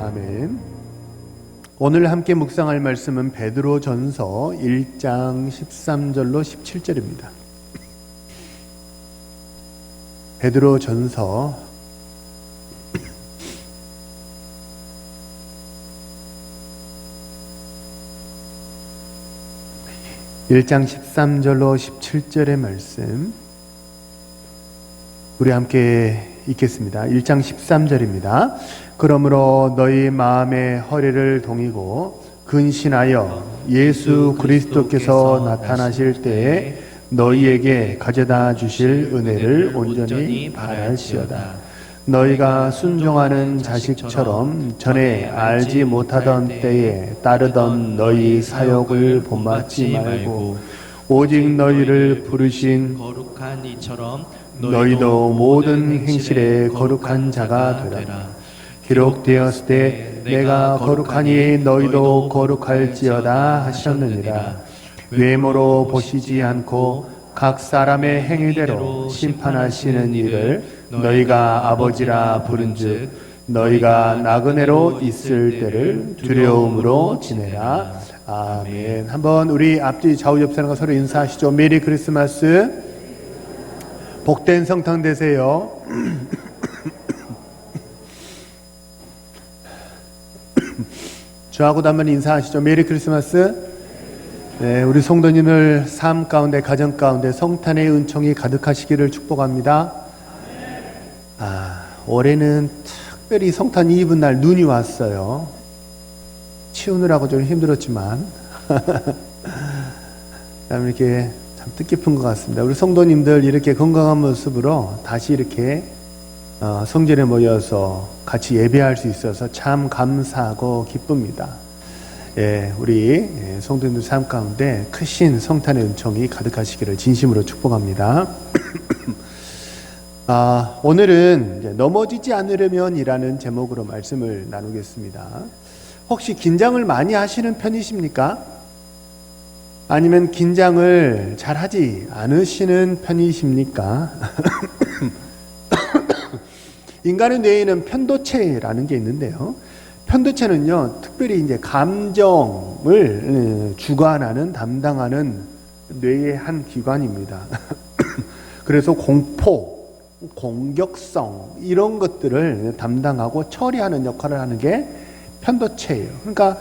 아멘. 오늘 함께 묵상할 말씀은 베드로전서 1장 13절로 17절입니다. 베드로전서 1장 13절로 17절의 말씀 우리 함께 읽겠습니다. 1장 13절입니다. 그러므로 너희 마음의 허리를 동이고 근신하여 예수 그리스도께서 나타나실 때에 너희에게 가져다 주실 은혜를 온전히 바랄지어다. 너희가 순종하는 자식처럼 전에 알지 못하던 때에 따르던 너희 사역을 본받지 말고 오직 너희를 부르신 거룩한 이처럼 너희도 모든 행실에 거룩한 자가 되라. 기록되었을 때 내가 거룩하니 너희도 거룩할지어다 하셨느니라. 외모로 보시지 않고 각 사람의 행위대로 심판하시는 이를 너희가 아버지라 부른즉 너희가 나그네로 있을 때를 두려움으로 지내라. 아멘. 한번 우리 앞뒤 좌우 옆 사람과 서로 인사하시죠. 메리 크리스마스. 복된 성탄 되세요. 저하고도 한번 인사하시죠. 메리 크리스마스. 네, 우리 성도님들 삶 가운데 가정 가운데 성탄의 은총이 가득하시기를 축복합니다. 올해는 특별히 성탄 이브 날 눈이 왔어요. 치우느라고 좀 힘들었지만 그다음에 이렇게 참 뜻깊은 것 같습니다. 우리 성도님들 이렇게 건강한 모습으로 다시 이렇게 성전에 모여서 같이 예배할 수 있어서 참 감사하고 기쁩니다. 예, 우리 성도님들 삶 가운데 크신 성탄의 은총이 가득하시기를 진심으로 축복합니다. 오늘은 이제 넘어지지 않으려면이라는 제목으로 말씀을 나누겠습니다. 혹시 긴장을 많이 하시는 편이십니까? 아니면 긴장을 잘 하지 않으시는 편이십니까? 인간의 뇌에는 편도체라는 게 있는데요. 편도체는요, 특별히 이제 감정을 주관하는, 담당하는 뇌의 한 기관입니다. 그래서 공포, 공격성, 이런 것들을 담당하고 처리하는 역할을 하는 게 편도체예요. 그러니까,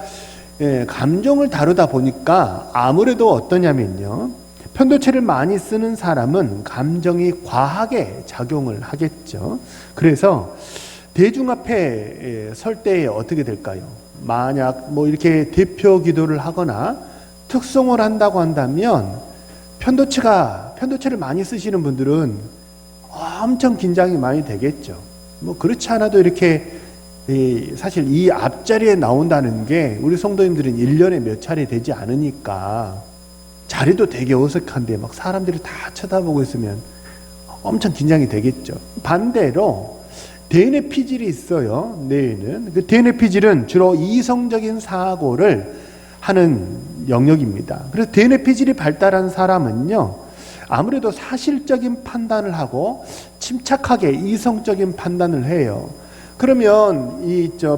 감정을 다루다 보니까 아무래도 어떠냐면요. 편도체를 많이 쓰는 사람은 감정이 과하게 작용을 하겠죠. 그래서 대중 앞에 설 때 어떻게 될까요? 만약 이렇게 대표 기도를 하거나 특송을 한다고 한다면 편도체를 많이 쓰시는 분들은 엄청 긴장이 많이 되겠죠. 그렇지 않아도 이렇게 사실 이 앞자리에 나온다는 게 우리 성도님들은 1년에 몇 차례 되지 않으니까 자리도 되게 어색한데 막 사람들이 다 쳐다보고 있으면 엄청 긴장이 되겠죠. 반대로 대뇌 피질이 있어요. 뇌에는 그 대뇌 피질은 주로 이성적인 사고를 하는 영역입니다. 그래서 대뇌 피질이 발달한 사람은요, 아무래도 사실적인 판단을 하고 침착하게 이성적인 판단을 해요. 그러면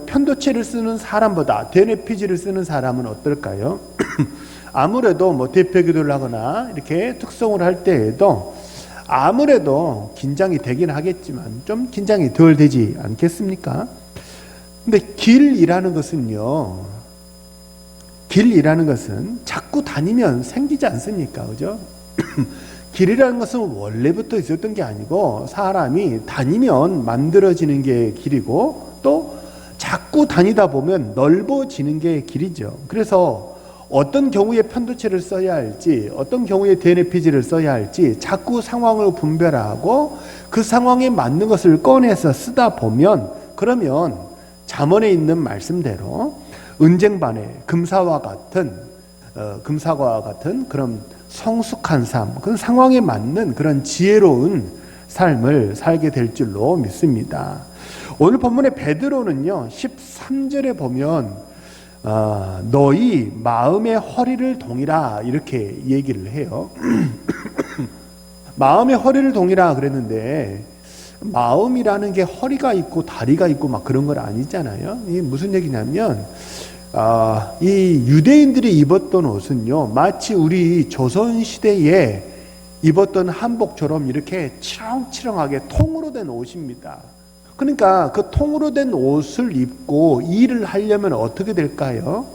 편도체를 쓰는 사람보다 대뇌 피질을 쓰는 사람은 어떨까요? 아무래도 대표 기도를 하거나 이렇게 특송을 할 때에도 아무래도 긴장이 되긴 하겠지만 좀 긴장이 덜 되지 않겠습니까? 근데 길이라는 것은 자꾸 다니면 생기지 않습니까? 그죠? 길이라는 것은 원래부터 있었던 게 아니고 사람이 다니면 만들어지는 게 길이고 또 자꾸 다니다 보면 넓어지는 게 길이죠. 그래서 어떤 경우에 편도체를 써야 할지, 어떤 경우에 대뇌 피질을 써야 할지 자꾸 상황을 분별하고 그 상황에 맞는 것을 꺼내서 쓰다 보면 그러면 잠언에 있는 말씀대로 은쟁반에 금사와 같은 그런 성숙한 삶, 그 상황에 맞는 그런 지혜로운 삶을 살게 될 줄로 믿습니다. 오늘 본문의 베드로는요 13절에 보면 너희 마음의 허리를 동이라 이렇게 얘기를 해요. 마음의 허리를 동이라 그랬는데 마음이라는 게 허리가 있고 다리가 있고 막 그런 건 아니잖아요. 이게 무슨 얘기냐면 이 유대인들이 입었던 옷은요, 마치 우리 조선시대에 입었던 한복처럼 이렇게 치렁치렁하게 통으로 된 옷입니다. 그러니까 그 통으로 된 옷을 입고 일을 하려면 어떻게 될까요?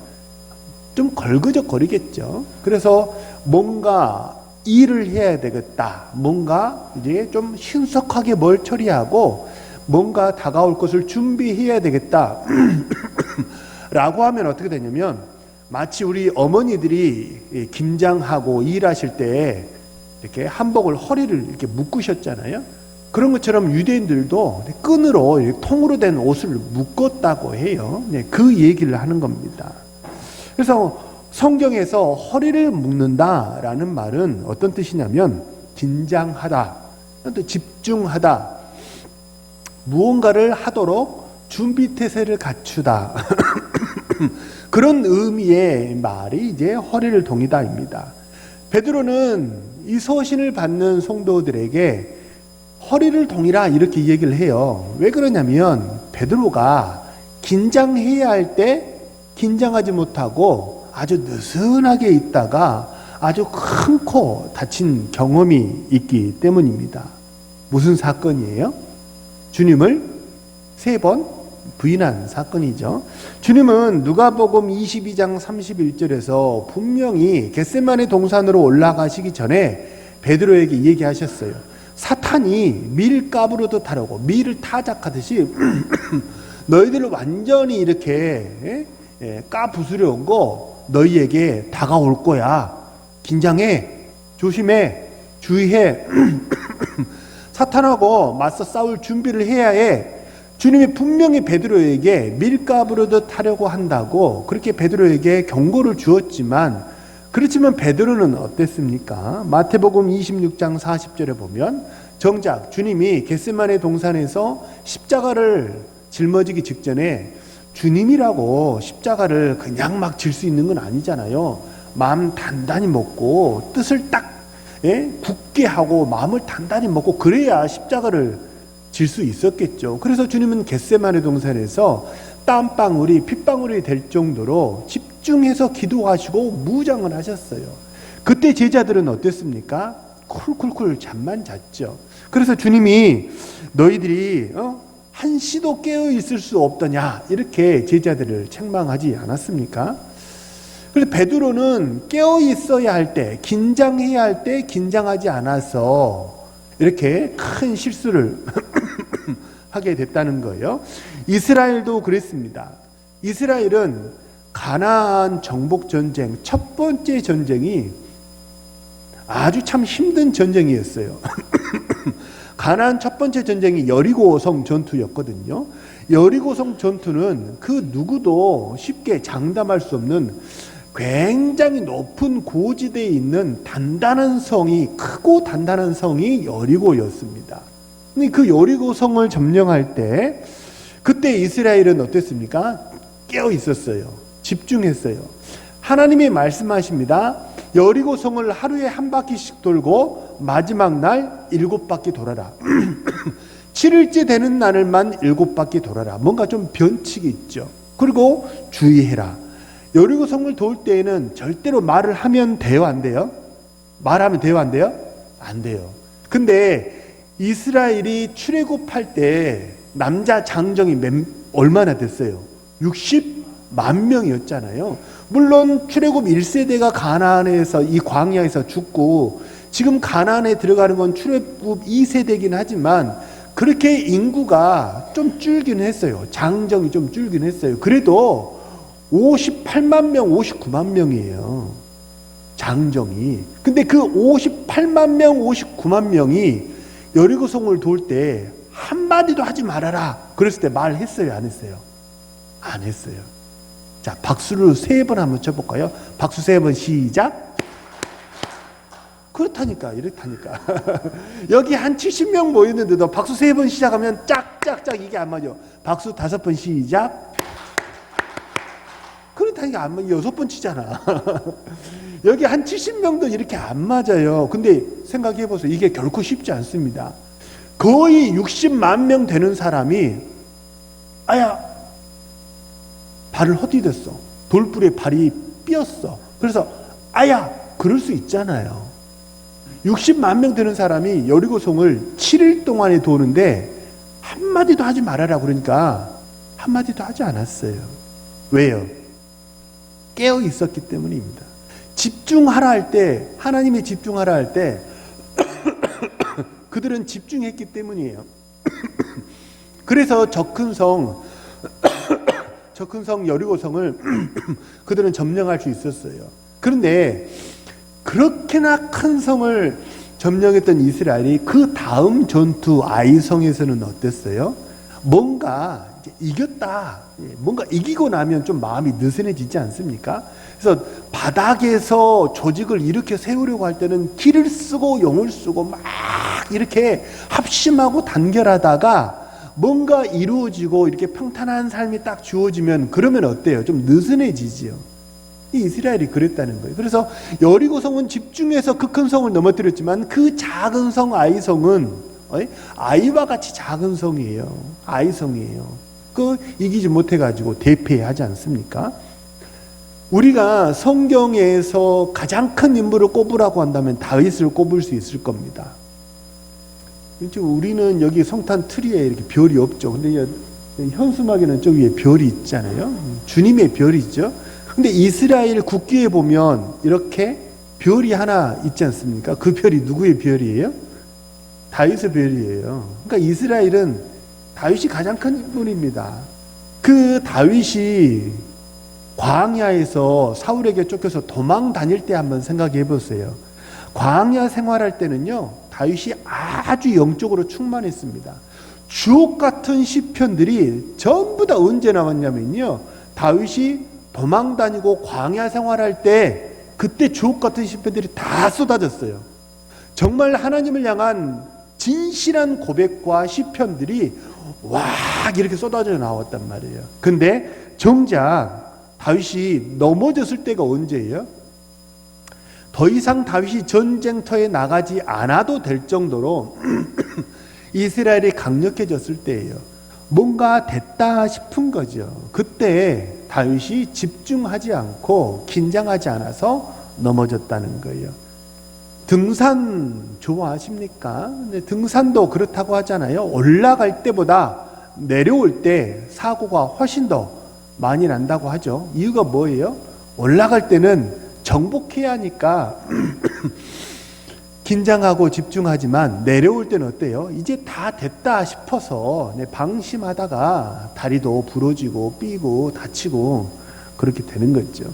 좀 걸그적거리겠죠. 그래서 뭔가 일을 해야 되겠다. 뭔가 이제 좀 신속하게 뭘 처리하고 뭔가 다가올 것을 준비해야 되겠다. 라고 하면 어떻게 되냐면 마치 우리 어머니들이 김장하고 일하실 때 이렇게 한복을 허리를 이렇게 묶으셨잖아요. 그런 것처럼 유대인들도 끈으로 통으로 된 옷을 묶었다고 해요. 그 얘기를 하는 겁니다. 그래서 성경에서 허리를 묶는다라는 말은 어떤 뜻이냐면 긴장하다, 또 집중하다, 무언가를 하도록 준비태세를 갖추다. 그런 의미의 말이 이제 허리를 동이다입니다. 베드로는 이 서신을 받는 성도들에게 허리를 동이라 이렇게 얘기를 해요. 왜 그러냐면 베드로가 긴장해야 할 때 긴장하지 못하고 아주 느슨하게 있다가 아주 큰 코 다친 경험이 있기 때문입니다. 무슨 사건이에요? 주님을 3번 부인한 사건이죠. 주님은 누가복음 22장 31절에서 분명히 겟세마네 동산으로 올라가시기 전에 베드로에게 얘기하셨어요. 사탄이 밀가부르듯 하려고 밀을 타작하듯이 너희들을 완전히 이렇게 까부수려고 너희에게 다가올 거야. 긴장해, 조심해, 주의해. 사탄하고 맞서 싸울 준비를 해야 해. 주님이 분명히 베드로에게 밀가부르듯 하려고 한다고 그렇게 베드로에게 경고를 주었지만, 그렇지만 베드로는 어땠습니까? 마태복음 26장 40절에 보면 정작 주님이 겟세마네 동산에서 십자가를 짊어지기 직전에, 주님이라고 십자가를 그냥 막 질 수 있는 건 아니잖아요. 마음 단단히 먹고 뜻을 딱 굳게 하고 마음을 단단히 먹고 그래야 십자가를 질 수 있었겠죠. 그래서 주님은 겟세마네 동산에서 땀방울이 핏방울이 될 정도로 집중해서 기도하시고 무장을 하셨어요. 그때 제자들은 어땠습니까? 쿨쿨쿨 잠만 잤죠. 그래서 주님이 너희들이 한시도 깨어 있을 수 없더냐 이렇게 제자들을 책망하지 않았습니까? 그래서 베드로는 깨어 있어야 할 때, 긴장해야 할 때 긴장하지 않아서 이렇게 큰 실수를 하게 됐다는 거예요. 이스라엘도 그랬습니다. 이스라엘은 가나안 정복 전쟁, 첫 번째 전쟁이 아주 참 힘든 전쟁이었어요. 가나안 첫 번째 전쟁이 여리고성 전투였거든요. 여리고성 전투는 그 누구도 쉽게 장담할 수 없는 굉장히 높은 고지대에 있는 단단한 성이, 크고 단단한 성이 여리고였습니다. 그 여리고성을 점령할 때 그때 이스라엘은 어땠습니까? 깨어 있었어요. 집중했어요. 하나님이 말씀하십니다. 여리고성을 하루에 한 바퀴씩 돌고 마지막 날 7바퀴 돌아라. 7일째 되는 날만 7바퀴 돌아라. 뭔가 좀 변칙이 있죠. 그리고 주의해라. 여리고성을 돌 때에는 절대로 말을 하면 돼요, 안 돼요? 말하면 돼요, 안 돼요? 안 돼요. 근데 이스라엘이 출애굽할 때 남자 장정이 얼마나 됐어요? 60만 명이었잖아요. 물론 출애굽 1세대가 가나안에서 이 광야에서 죽고 지금 가나안에 들어가는 건 출애굽 2세대긴 하지만 그렇게 인구가 좀 줄긴 했어요. 장정이 좀 줄긴 했어요. 그래도 58만 명, 59만 명이에요. 장정이. 근데 그 58만 명, 59만 명이 여리고성을 돌 때 한마디도 하지 말아라. 그랬을 때 말했어요, 안 했어요? 안 했어요. 자, 박수를 3번 한번 쳐볼까요? 박수 3번 시작. 그렇다니까, 이렇다니까. 여기 한 70명 모였는데도 박수 3번 시작하면 짝짝짝 이게 안 맞아. 박수 5번 시작. 그렇다니까 안 맞아. 6번 치잖아. 여기 한 70명도 이렇게 안 맞아요. 근데 생각해 보세요. 이게 결코 쉽지 않습니다. 거의 60만 명 되는 사람이 아야 발을 헛디뎠어. 돌불에 발이 삐었어. 그래서 아야 그럴 수 있잖아요. 60만 명 되는 사람이 여리고성을 7일 동안에 도는데 한마디도 하지 말아라 그러니까 한마디도 하지 않았어요. 왜요? 깨어 있었기 때문입니다. 집중하라 할 때, 하나님이 집중하라 할 때 그들은 집중했기 때문이에요. 그래서 저 큰 성 여리고성을 그들은 점령할 수 있었어요. 그런데 그렇게나 큰 성을 점령했던 이스라엘이 그 다음 전투 아이성에서는 어땠어요? 뭔가 이겼다. 뭔가 이기고 나면 좀 마음이 느슨해지지 않습니까? 그래서 바닥에서 조직을 이렇게 세우려고 할 때는 기를 쓰고 용을 쓰고 막 이렇게 합심하고 단결하다가 뭔가 이루어지고 이렇게 평탄한 삶이 딱 주어지면 그러면 어때요? 좀 느슨해지지요. 이 이스라엘이 그랬다는 거예요. 그래서 여리고성은 집중해서 그 큰 성을 넘어뜨렸지만 그 작은 성 아이성은 아이와 같이 작은 성이에요. 아이성이에요. 그 이기지 못해가지고 대패하지 않습니까? 우리가 성경에서 가장 큰 인물을 꼽으라고 한다면 다윗을 꼽을 수 있을 겁니다. 우리는 여기 성탄 트리에 이렇게 별이 없죠. 근데 현수막에는 저 위에 별이 있잖아요. 주님의 별이죠. 근데 이스라엘 국기에 보면 이렇게 별이 하나 있지 않습니까? 그 별이 누구의 별이에요? 다윗의 별이에요. 그러니까 이스라엘은 다윗이 가장 큰 인물입니다. 그 다윗이 광야에서 사울에게 쫓겨서 도망 다닐 때 한번 생각해 보세요. 광야 생활할 때는요, 다윗이 아주 영적으로 충만했습니다. 주옥 같은 시편들이 전부 다 언제 나왔냐면요, 다윗이 도망 다니고 광야 생활할 때 그때 주옥 같은 시편들이 다 쏟아졌어요. 정말 하나님을 향한 진실한 고백과 시편들이 와 이렇게 쏟아져 나왔단 말이에요. 근데 정작 다윗이 넘어졌을 때가 언제예요? 더 이상 다윗이 전쟁터에 나가지 않아도 될 정도로 이스라엘이 강력해졌을 때예요. 뭔가 됐다 싶은 거죠. 그때 다윗이 집중하지 않고 긴장하지 않아서 넘어졌다는 거예요. 등산 좋아하십니까? 근데 등산도 그렇다고 하잖아요. 올라갈 때보다 내려올 때 사고가 훨씬 더 많이 난다고 하죠. 이유가 뭐예요? 올라갈 때는 정복해야 하니까 긴장하고 집중하지만 내려올 때는 어때요? 이제 다 됐다 싶어서 방심하다가 다리도 부러지고 삐고 다치고 그렇게 되는 거죠.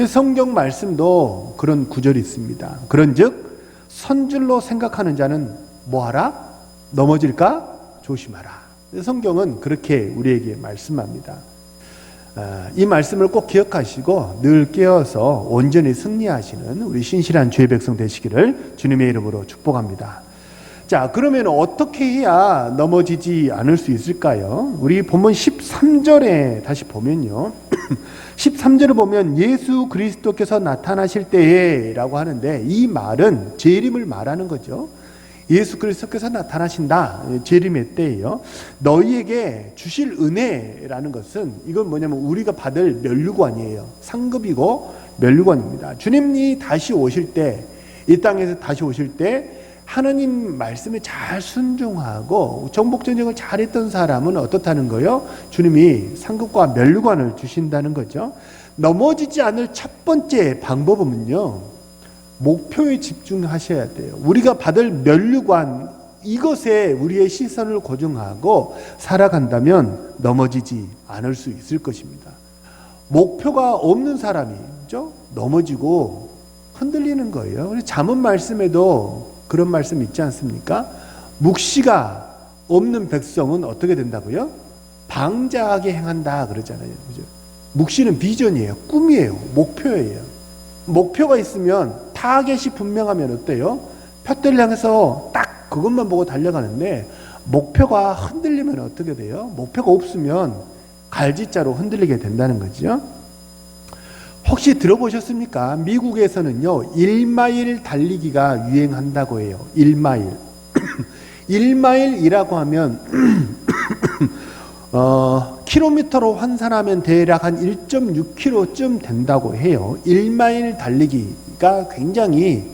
성경 말씀도 그런 구절이 있습니다. 그런즉 선줄로 생각하는 자는 뭐하라? 넘어질까? 조심하라. 성경은 그렇게 우리에게 말씀합니다. 이 말씀을 꼭 기억하시고 늘 깨어서 온전히 승리하시는 우리 신실한 주의 백성 되시기를 주님의 이름으로 축복합니다. 자, 그러면 어떻게 해야 넘어지지 않을 수 있을까요? 우리 본문 13절에 다시 보면요. 13절을 보면 예수 그리스도께서 나타나실 때에 라고 하는데 이 말은 재림을 말하는 거죠. 예수 그리스도께서 나타나신다. 재림의 때예요. 너희에게 주실 은혜라는 것은 이건 뭐냐면 우리가 받을 면류관이에요. 상급이고 면류관입니다. 주님이 다시 오실 때, 이 땅에서 다시 오실 때 하나님 말씀에 잘 순종하고 정복전쟁을 잘했던 사람은 어떻다는 거예요? 주님이 상급과 면류관을 주신다는 거죠. 넘어지지 않을 첫 번째 방법은요, 목표에 집중하셔야 돼요. 우리가 받을 면류관, 이것에 우리의 시선을 고정하고 살아간다면 넘어지지 않을 수 있을 것입니다. 목표가 없는 사람이죠, 넘어지고 흔들리는 거예요. 잠언 말씀에도 그런 말씀 있지 않습니까? 묵시가 없는 백성은 어떻게 된다고요? 방자하게 행한다 그러잖아요. 그죠? 묵시는 비전이에요. 꿈이에요. 목표예요. 목표가 있으면 타겟이 분명하면 어때요? 푯대를 향해서 딱 그것만 보고 달려가는데 목표가 흔들리면 어떻게 돼요? 목표가 없으면 갈짓자로 흔들리게 된다는 거죠. 혹시 들어보셨습니까? 미국에서는요 1마일 달리기가 유행한다고 해요. 1마일 1마일이라고 하면 킬로미터로 환산하면 대략 한 1.6km쯤 된다고 해요. 1마일 달리기가 굉장히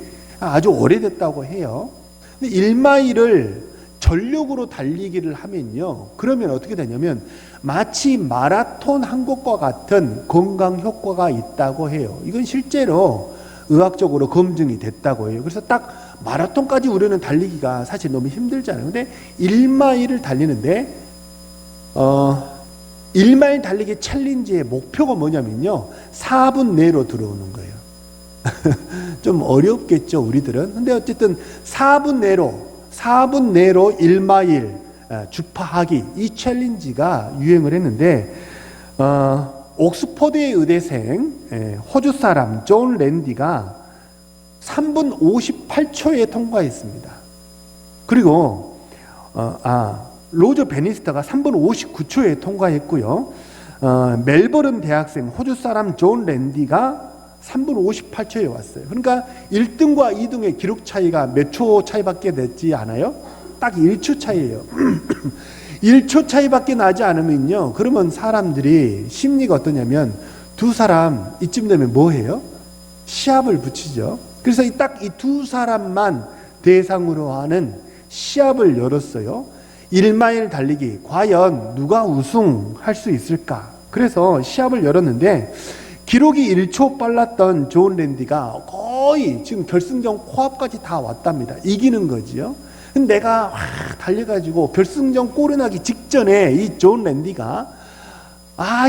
아주 오래됐다고 해요. 근데 1마일을 전력으로 달리기를 하면요, 그러면 어떻게 되냐면 마치 마라톤 한 것과 같은 건강 효과가 있다고 해요. 이건 실제로 의학적으로 검증이 됐다고 해요. 그래서 딱 마라톤까지 우리는 달리기가 사실 너무 힘들잖아요. 근데 1마일을 달리는데 1마일 달리기 챌린지의 목표가 뭐냐면요, 4분 내로 들어오는 거예요. 좀 어렵겠죠, 우리들은. 근데 어쨌든 4분 내로 1마일 주파하기, 이 챌린지가 유행을 했는데, 옥스퍼드의 의대생 호주 사람 존 랜디가 3분 58초에 통과했습니다. 그리고 로저 베니스터가 3분 59초에 통과했고요. 멜버른 대학생 호주 사람 존 랜디가 3분 58초에 왔어요. 그러니까 1등과 2등의 기록 차이가 몇 초 차이밖에 되지 않아요? 딱 1초 차이예요. 1초 차이밖에 나지 않으면요, 그러면 사람들이 심리가 어떠냐면, 두 사람 이쯤 되면 뭐 해요? 시합을 붙이죠. 그래서 딱 이 두 사람만 대상으로 하는 시합을 열었어요. 1마일 달리기, 과연 누가 우승할 수 있을까? 그래서 시합을 열었는데, 기록이 1초 빨랐던 존 랜디가 거의 지금 결승전 코앞까지 다 왔답니다. 이기는 거지요. 근데 내가 달려가지고 결승전 골이 나기 직전에 이 존 랜디가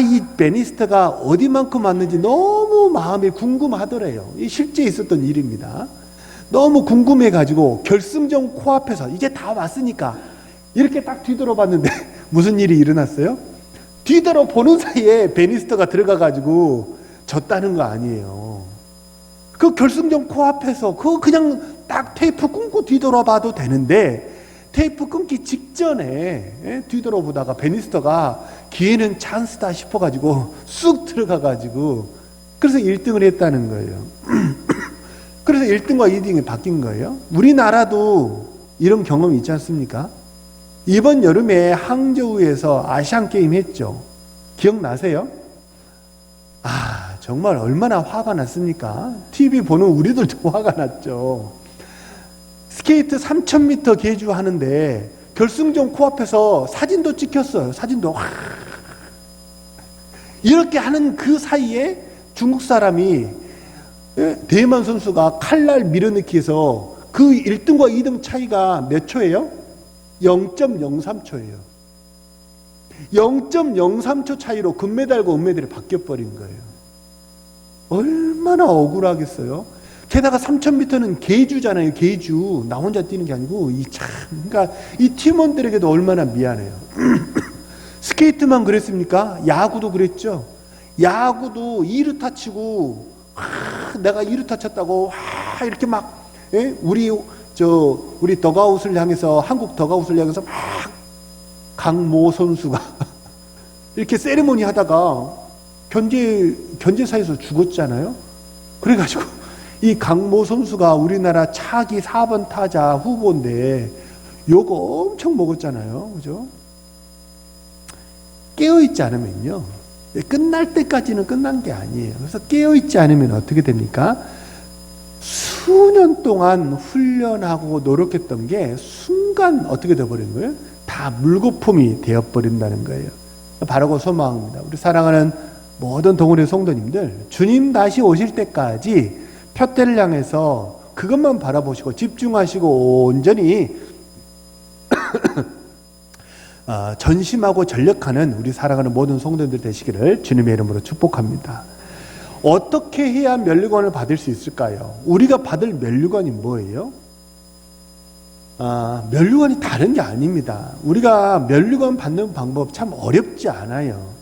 이 베니스터가 어디만큼 왔는지 너무 마음이 궁금하더래요. 이 실제 있었던 일입니다. 너무 궁금해가지고 결승전 코앞에서 이제 다 왔으니까 이렇게 딱 뒤돌아봤는데 무슨 일이 일어났어요? 뒤돌아보는 사이에 베니스터가 들어가가지고 졌다는 거 아니에요. 그 결승전 코앞에서 그냥 딱 테이프 끊고 뒤돌아봐도 되는데, 테이프 끊기 직전에 뒤돌아보다가 베니스터가 기회는 찬스다 싶어가지고 쑥 들어가가지고, 그래서 1등을 했다는 거예요. 그래서 1등과 2등이 바뀐 거예요. 우리나라도 이런 경험이 있지 않습니까? 이번 여름에 항저우에서 아시안게임 했죠. 기억나세요? 정말 얼마나 화가 났습니까? TV 보는 우리들도 화가 났죠. 스케이트 3000m 계주하는데 결승전 코앞에서 사진도 찍혔어요. 사진도. 이렇게 하는 그 사이에 중국 사람이, 대만 선수가 칼날 밀어넣기에서 그 1등과 2등 차이가 몇 초예요? 0.03초예요. 0.03초 차이로 금메달과 은메달이 바뀌어버린 거예요. 얼마나 억울하겠어요. 게다가 3000m는 계주잖아요. 계주. 나 혼자 뛰는 게 아니고, 그러니까 이 팀원들에게도 얼마나 미안해요. 스케이트만 그랬습니까? 야구도 그랬죠. 야구도 2루타 치고, 내가 2루타 쳤다고, 이렇게 막, 우리 덕아웃을 향해서, 한국 덕아웃을 향해서 막, 강모 선수가 이렇게 세리머니 하다가 견제사에서 죽었잖아요. 그래가지고 이 강모 선수가 우리나라 차기 4번 타자 후보인데 욕 엄청 먹었잖아요. 그죠? 깨어있지 않으면요, 끝날 때까지는 끝난 게 아니에요. 그래서 깨어있지 않으면 어떻게 됩니까? 수년 동안 훈련하고 노력했던 게 순간 어떻게 되어버린 거예요? 다 물거품이 되어버린다는 거예요. 바라고 소망합니다. 우리 사랑하는 모든 동원의 성도님들, 주님 다시 오실 때까지 표대를 향해서 그것만 바라보시고 집중하시고 온전히 전심하고 전력하는 우리 사랑하는 모든 성도님들 되시기를 주님의 이름으로 축복합니다. 어떻게 해야 면류관을 받을 수 있을까요? 우리가 받을 면류관이 뭐예요? 면류관이 다른 게 아닙니다. 우리가 면류관 받는 방법 참 어렵지 않아요.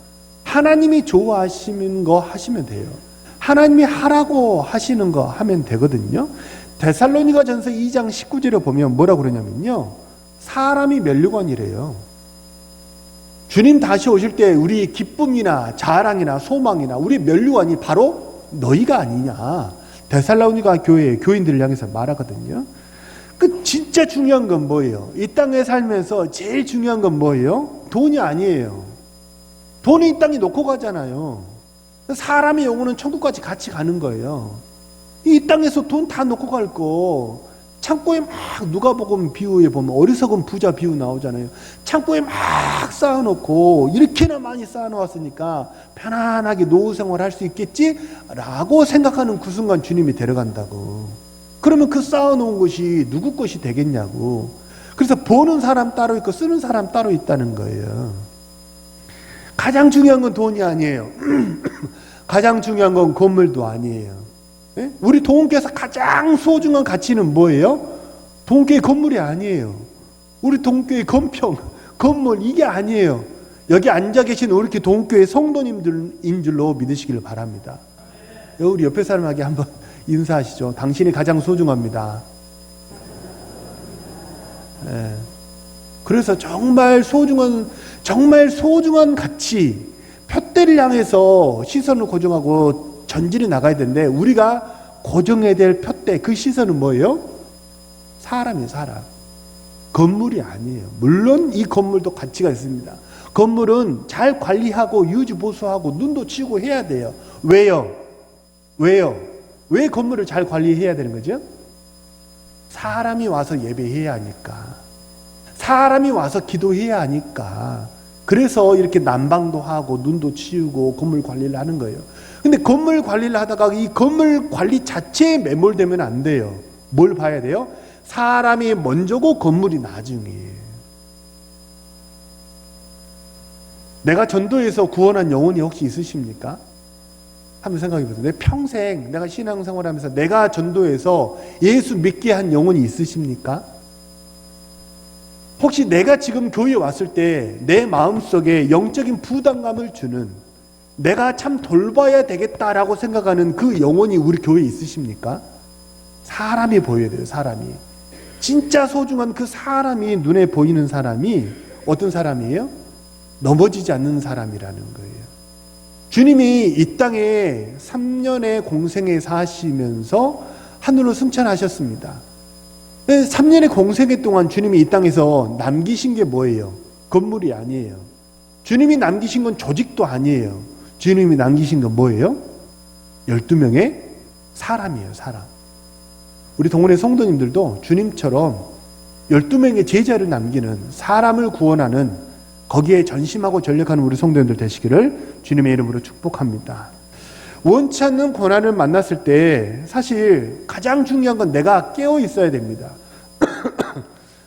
하나님이 좋아하시는 거 하시면 돼요. 하나님이 하라고 하시는 거 하면 되거든요. 데살로니가 전서 2장 19절에 보면 뭐라고 그러냐면요, 사람이 면류관이래요. 주님 다시 오실 때 우리 기쁨이나 자랑이나 소망이나 우리 면류관이 바로 너희가 아니냐, 데살로니가 교회 교인들을 향해서 말하거든요. 진짜 중요한 건 뭐예요? 이 땅에 살면서 제일 중요한 건 뭐예요? 돈이 아니에요. 돈이 이 땅에 놓고 가잖아요. 사람의 영혼은 천국까지 같이 가는 거예요. 이 땅에서 돈 다 놓고 갈 거, 창고에 막 누가복음 비유에 보면 어리석은 부자 비유 나오잖아요. 창고에 막 쌓아놓고 이렇게나 많이 쌓아놓았으니까 편안하게 노후 생활 할 수 있겠지라고 생각하는 그 순간 주님이 데려간다고. 그러면 그 쌓아놓은 것이 누구 것이 되겠냐고. 그래서 버는 사람 따로 있고 쓰는 사람 따로 있다는 거예요. 가장 중요한 건 돈이 아니에요. 가장 중요한 건 건물도 아니에요. 우리 동원교회에서 가장 소중한 가치는 뭐예요? 동원교회 건물이 아니에요. 우리 동원교회 건평, 건물 이게 아니에요. 여기 앉아 계신 우리 동원교회 성도님들인 줄로 믿으시길 바랍니다. 우리 옆에 사람에게 한번 인사하시죠. 당신이 가장 소중합니다. 네. 그래서 정말 소중한 가치, 푯대를 향해서 시선을 고정하고 전진이 나가야 되는데, 우리가 고정해야 될 푯대, 그 시선은 뭐예요? 사람이에요, 사람. 건물이 아니에요. 물론 이 건물도 가치가 있습니다. 건물은 잘 관리하고 유지 보수하고 눈도 치고 해야 돼요. 왜요? 왜 건물을 잘 관리해야 되는 거죠? 사람이 와서 예배해야 하니까. 사람이 와서 기도해야 하니까. 그래서 이렇게 난방도 하고 눈도 치우고 건물 관리를 하는 거예요. 근데 건물 관리를 하다가 이 건물 관리 자체에 매몰되면 안 돼요. 뭘 봐야 돼요? 사람이 먼저고 건물이 나중이에요. 내가 전도에서 구원한 영혼이 혹시 있으십니까? 한번 생각해 보세요. 내 평생 내가 신앙생활하면서 내가 전도해서 예수 믿게 한 영혼이 있으십니까? 혹시 내가 지금 교회에 왔을 때 내 마음속에 영적인 부담감을 주는, 내가 참 돌봐야 되겠다라고 생각하는 그 영혼이 우리 교회에 있으십니까? 사람이 보여야 돼요. 사람이. 진짜 소중한 그 사람이, 눈에 보이는 사람이 어떤 사람이에요? 넘어지지 않는 사람이라는 거예요. 주님이 이 땅에 3년의 공생에 사시면서 하늘로 승천하셨습니다. 3년의 공생애 동안 주님이 이 땅에서 남기신 게 뭐예요? 건물이 아니에요. 주님이 남기신 건 조직도 아니에요. 주님이 남기신 건 뭐예요? 12명의 사람이에요, 사람. 우리 동원의 성도님들도 주님처럼 12명의 제자를 남기는, 사람을 구원하는, 거기에 전심하고 전력하는 우리 성도님들 되시기를 주님의 이름으로 축복합니다. 원치 않는 고난을 만났을 때 사실 가장 중요한 건 내가 깨어 있어야 됩니다.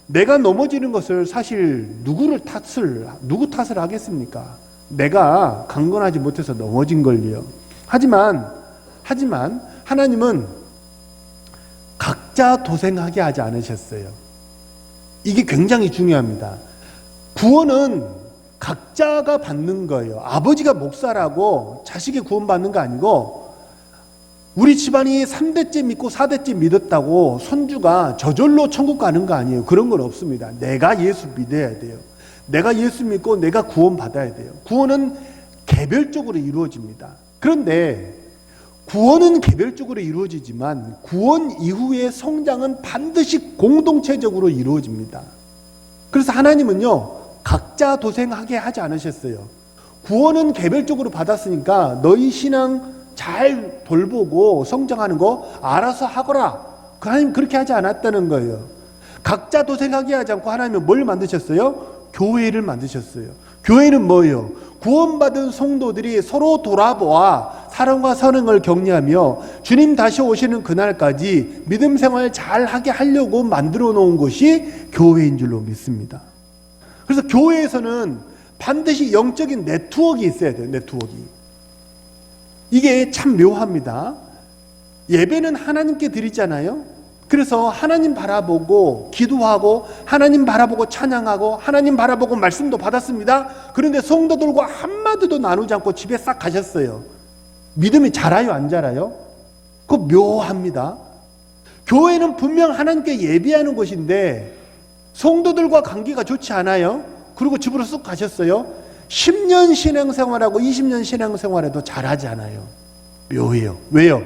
내가 넘어지는 것을 사실 누구 탓을 하겠습니까? 내가 강건하지 못해서 넘어진 걸요. 하지만 하나님은 각자 도생하게 하지 않으셨어요. 이게 굉장히 중요합니다. 구원은 각자가 받는 거예요. 아버지가 목사라고 자식이 구원받는 거 아니고, 우리 집안이 3대째 믿고 4대째 믿었다고 손주가 저절로 천국 가는 거 아니에요. 그런 건 없습니다. 내가 예수 믿어야 돼요. 내가 예수 믿고 내가 구원받아야 돼요. 구원은 개별적으로 이루어집니다. 그런데 구원은 개별적으로 이루어지지만 구원 이후의 성장은 반드시 공동체적으로 이루어집니다. 그래서 하나님은요, 각자 도생하게 하지 않으셨어요. 구원은 개별적으로 받았으니까 너희 신앙 잘 돌보고 성장하는 거 알아서 하거라. 하나님 그렇게 하지 않았다는 거예요. 각자 도생하게 하지 않고 하나님은 뭘 만드셨어요? 교회를 만드셨어요. 교회는 뭐예요? 구원받은 성도들이 서로 돌아보아 사랑과 선행을 격려하며 주님 다시 오시는 그날까지 믿음 생활 잘 하게 하려고 만들어 놓은 것이 교회인 줄로 믿습니다. 그래서 교회에서는 반드시 영적인 네트워크가 있어야 돼요. 네트워크. 이게 참 묘합니다. 예배는 하나님께 드리잖아요. 그래서 하나님 바라보고 기도하고 하나님 바라보고 찬양하고 하나님 바라보고 말씀도 받았습니다. 그런데 성도들과 한마디도 나누지 않고 집에 싹 가셨어요. 믿음이 자라요, 안 자라요? 그거 묘합니다. 교회는 분명 하나님께 예배하는 곳인데 성도들과 관계가 좋지 않아요. 그리고 집으로 쑥 가셨어요. 10년 신앙생활하고 20년 신앙생활해도 잘하지 않아요. 묘해요. 왜요?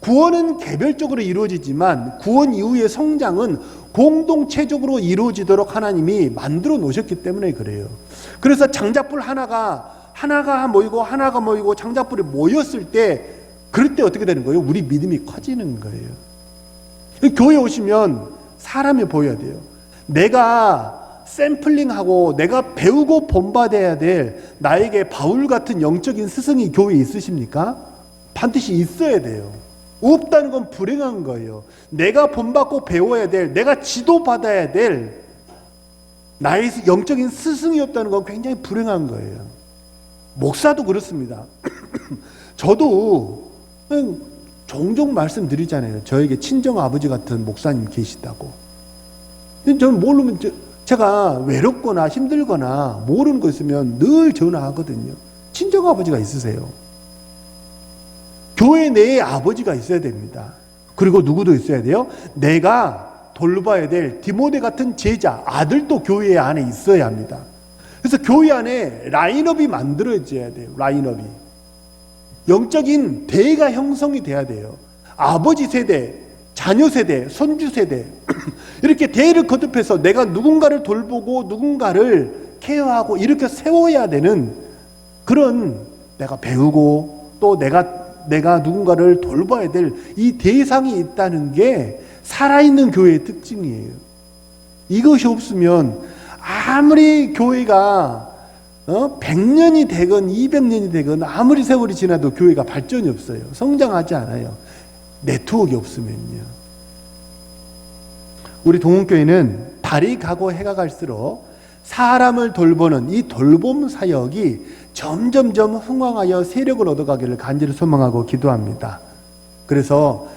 구원은 개별적으로 이루어지지만 구원 이후의 성장은 공동체적으로 이루어지도록 하나님이 만들어 놓으셨기 때문에 그래요. 그래서 장작불 하나가 모이고 장작불이 모였을 때, 그럴 때 어떻게 되는 거예요? 우리 믿음이 커지는 거예요. 교회 오시면 사람이 보여야 돼요. 내가 샘플링하고 내가 배우고 본받아야 될 나에게 바울 같은 영적인 스승이 교회에 있으십니까? 반드시 있어야 돼요. 없다는 건 불행한 거예요. 내가 본받고 배워야 될, 내가 지도받아야 될 나의 영적인 스승이 없다는 건 굉장히 불행한 거예요. 목사도 그렇습니다. 저도 종종 말씀드리잖아요. 저에게 친정 아버지 같은 목사님 계시다고. 근데 저는 모르면 제가 외롭거나 힘들거나 모르는 거 있으면 늘 전화하거든요. 친정 아버지가 있으세요? 교회 내에 아버지가 있어야 됩니다. 그리고 누구도 있어야 돼요? 내가 돌봐야 될 디모데 같은 제자, 아들도 교회 안에 있어야 합니다. 그래서 교회 안에 라인업이 만들어져야 돼요. 라인업이. 영적인 대가 형성이 돼야 돼요. 아버지 세대, 자녀 세대, 손주 세대 이렇게 대를 거듭해서 내가 누군가를 돌보고 누군가를 케어하고 이렇게 세워야 되는 그런, 내가 배우고 또 내가 누군가를 돌봐야 될 이 대상이 있다는 게 살아있는 교회의 특징이에요. 이것이 없으면 아무리 교회가 100년이 되건 200년이 되건 아무리 세월이 지나도 교회가 발전이 없어요. 성장하지 않아요. 네트워크가 없으면요. 우리 동원교회는 달이 가고 해가 갈수록 사람을 돌보는 이 돌봄 사역이 점점점 흥왕하여 세력을 얻어가기를 간절히 소망하고 기도합니다. 그래서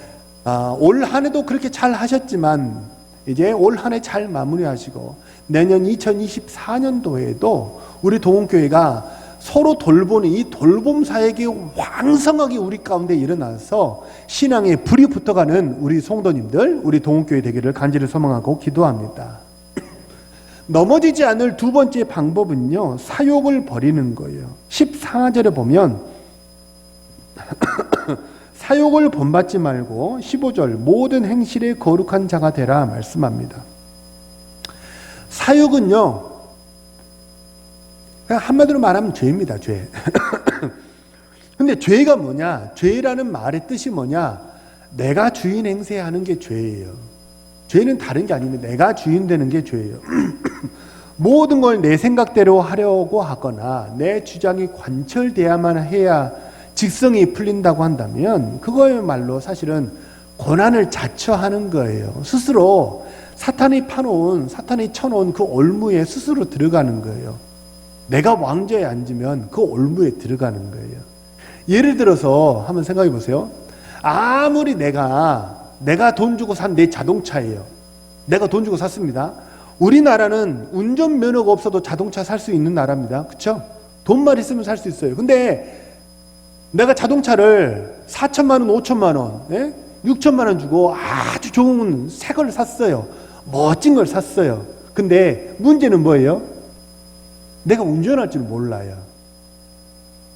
올 한 해도 그렇게 잘 하셨지만 이제 올 한 해 잘 마무리하시고 내년 2024년도에도 우리 동원교회가 서로 돌보는 이 돌봄 사역이 왕성하게 우리 가운데 일어나서 신앙에 불이 붙어가는 우리 성도님들, 우리 동원교회 되기를 간절히 소망하고 기도합니다. 넘어지지 않을 두 번째 방법은요, 사욕을 버리는 거예요. 14절에 보면 사욕을 본받지 말고 15절 모든 행실에 거룩한 자가 되라 말씀합니다. 사욕은요, 그냥 한마디로 말하면 죄입니다. 죄. 근데 죄가 뭐냐? 죄라는 말의 뜻이 뭐냐? 내가 주인 행세하는 게 죄예요. 죄는 다른 게 아닙니다. 내가 주인 되는 게 죄예요. 모든 걸 내 생각대로 하려고 하거나 내 주장이 관철돼야만 해야 직성이 풀린다고 한다면 그거야말로 사실은 고난을 자처하는 거예요. 스스로 사탄이 쳐놓은 그 올무에 스스로 들어가는 거예요. 내가 왕좌에 앉으면 그 올무에 들어가는 거예요. 예를 들어서 한번 생각해 보세요. 아무리 내가 돈 주고 산 내 자동차예요. 내가 돈 주고 샀습니다. 우리나라는 운전면허가 없어도 자동차 살 수 있는 나라입니다. 그렇죠? 돈만 있으면 살 수 있어요. 근데 내가 자동차를 4천만 원, 5천만 원, 6천만 원 주고 아주 좋은 새 걸 샀어요. 멋진 걸 샀어요. 근데 문제는 뭐예요? 내가 운전할 줄 몰라요.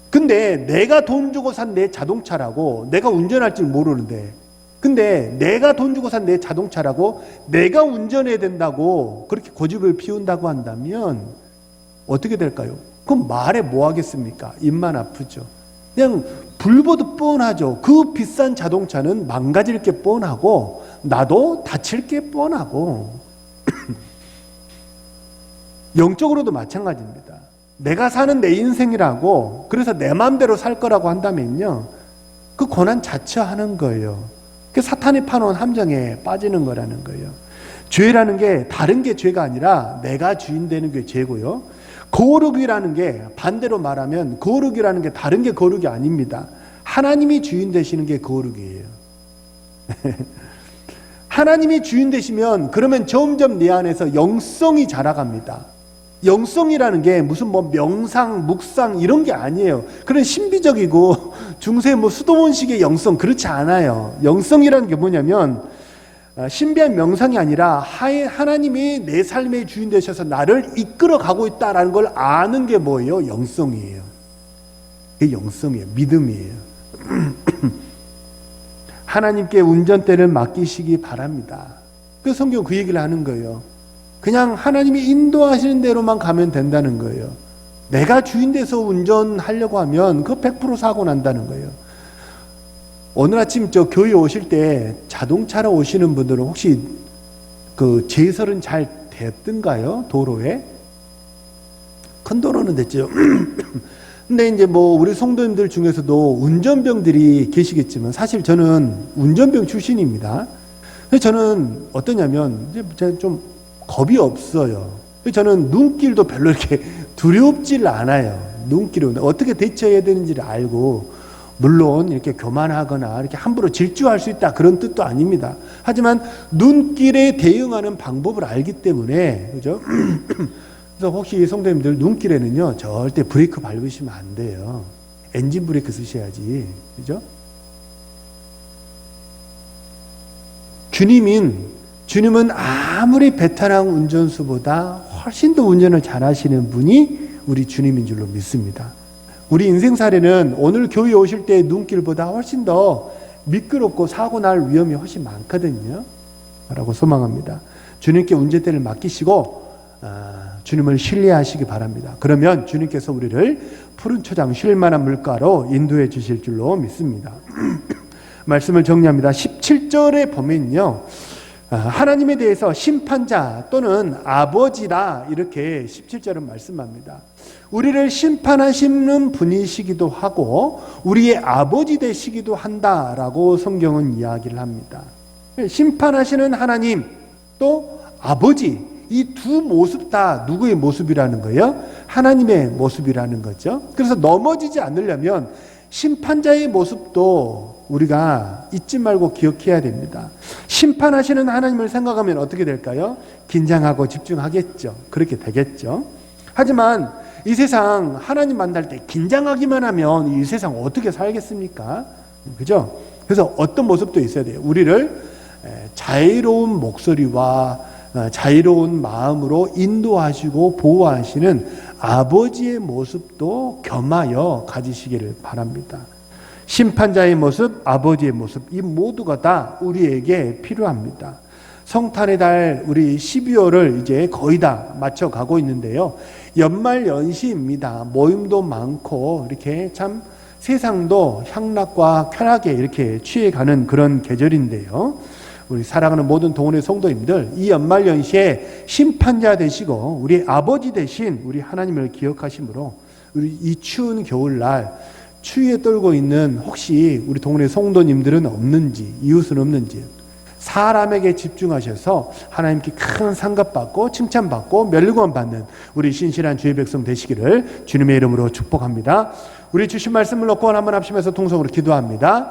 근데 내가 돈 주고 산 내 자동차라고 내가 운전할 줄 모르는데, 근데 내가 돈 주고 산 내 자동차라고 내가 운전해야 된다고 그렇게 고집을 피운다고 한다면 어떻게 될까요? 그럼 말에 뭐 하겠습니까? 입만 아프죠. 그냥 불보듯 뻔하죠. 그 비싼 자동차는 망가질 게 뻔하고 나도 다칠 게 뻔하고 영적으로도 마찬가지입니다. 내가 사는 내 인생이라고 그래서 내 마음대로 살 거라고 한다면요, 그 고난 자처하는 거예요. 그 사탄이 파놓은 함정에 빠지는 거라는 거예요. 죄라는 게 다른 게 죄가 아니라 내가 주인 되는 게 죄고요. 거룩이라는 게 반대로 말하면 거룩이라는 게 다른 게 거룩이 아닙니다. 하나님이 주인 되시는 게 거룩이에요. 하나님이 주인 되시면 그러면 점점 내 안에서 영성이 자라갑니다. 영성이라는 게 무슨 명상, 묵상 이런 게 아니에요. 그런 신비적이고 중세 수도원식의 영성 그렇지 않아요. 영성이라는 게 뭐냐면 신비한 명상이 아니라 하나님이 내 삶의 주인 되셔서 나를 이끌어 가고 있다라는 걸 아는 게 뭐예요? 영성이에요. 그게 영성이에요. 믿음이에요. 하나님께 운전대를 맡기시기 바랍니다. 그 성경 그 얘기를 하는 거예요. 그냥 하나님이 인도하시는 대로만 가면 된다는 거예요. 내가 주인 돼서 운전하려고 하면 그 100% 사고 난다는 거예요. 오늘 아침 저 교회 오실 때 자동차로 오시는 분들은 혹시 그 제설은 잘 됐던가요? 도로에? 큰 도로는 됐죠. 근데 이제 뭐 우리 성도님들 중에서도 운전병들이 계시겠지만 사실 저는 운전병 출신입니다. 저는 어떠냐면 이제 제가 좀 겁이 없어요. 저는 눈길도 별로 이렇게 두렵질 않아요. 눈길은 어떻게 대처해야 되는지를 알고, 물론 이렇게 교만하거나 이렇게 함부로 질주할 수 있다 그런 뜻도 아닙니다. 하지만 눈길에 대응하는 방법을 알기 때문에, 그죠? 그래서 혹시 성도님들 눈길에는요 절대 브레이크 밟으시면 안 돼요. 엔진 브레이크 쓰셔야지, 그죠? 주님은 아무리 베테랑 운전수보다 훨씬 더 운전을 잘하시는 분이 우리 주님인 줄로 믿습니다. 우리 인생사례는 오늘 교회 오실 때 눈길보다 훨씬 더 미끄럽고 사고 날 위험이 훨씬 많거든요. 라고 소망합니다. 주님께 운전대를 맡기시고 주님을 신뢰하시기 바랍니다. 그러면 주님께서 우리를 푸른 초장 쉴 만한 물가로 인도해 주실 줄로 믿습니다. 말씀을 정리합니다. 17절에 보면요, 하나님에 대해서 심판자 또는 아버지라 이렇게 17절은 말씀합니다. 우리를 심판하시는 분이시기도 하고 우리의 아버지 되시기도 한다라고 성경은 이야기를 합니다. 심판하시는 하나님 또 아버지, 이 두 모습 다 누구의 모습이라는 거예요? 하나님의 모습이라는 거죠. 그래서 넘어지지 않으려면 심판자의 모습도 우리가 잊지 말고 기억해야 됩니다. 심판하시는 하나님을 생각하면 어떻게 될까요? 긴장하고 집중하겠죠. 그렇게 되겠죠. 하지만 이 세상 하나님 만날 때 긴장하기만 하면 이 세상 어떻게 살겠습니까? 그죠? 그래서 어떤 모습도 있어야 돼요. 우리를 자유로운 목소리와 자유로운 마음으로 인도하시고 보호하시는 아버지의 모습도 겸하여 가지시기를 바랍니다. 심판자의 모습, 아버지의 모습, 이 모두가 다 우리에게 필요합니다. 성탄의 달 우리 12월을 이제 거의 다 맞춰가고 있는데요. 연말 연시입니다. 모임도 많고 이렇게 참 세상도 향락과 쾌락에 이렇게 취해가는 그런 계절인데요. 우리 사랑하는 모든 동원의 성도님들, 이 연말 연시에 심판자 되시고 우리 아버지 되신 우리 하나님을 기억하심으로 우리 이 추운 겨울날 추위에 떨고 있는 혹시 우리 동원의 성도님들은 없는지, 이웃은 없는지 사람에게 집중하셔서 하나님께 큰 상급받고 칭찬받고 멸류관 받는 우리 신실한 주의 백성 되시기를 주님의 이름으로 축복합니다. 우리 주신 말씀을 놓고 한번 합심해서 통성으로 기도합니다.